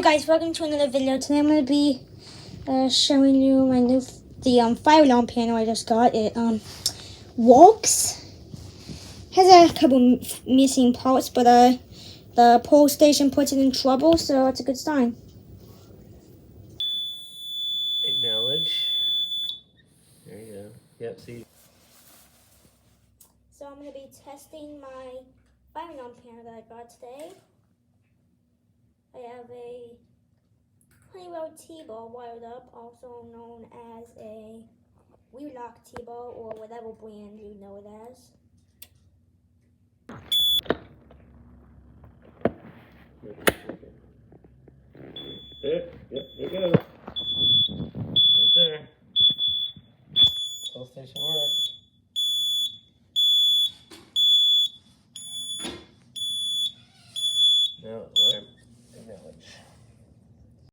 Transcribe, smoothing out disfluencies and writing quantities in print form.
guys, welcome to another video. Today I'm going to be showing you my new fire alarm panel I just got. It works. Has a couple missing parts, but the pole station puts it in trouble, so it's a good sign. Acknowledge. There you go. Yep, see. So I'm going to be testing my fire alarm panel that I got today. I have a Honeywell T-bar wired up, also known as a Wheelock T-bar, or whatever brand you know it as. There you go. Right there. Pole station works. Now, acknowledge.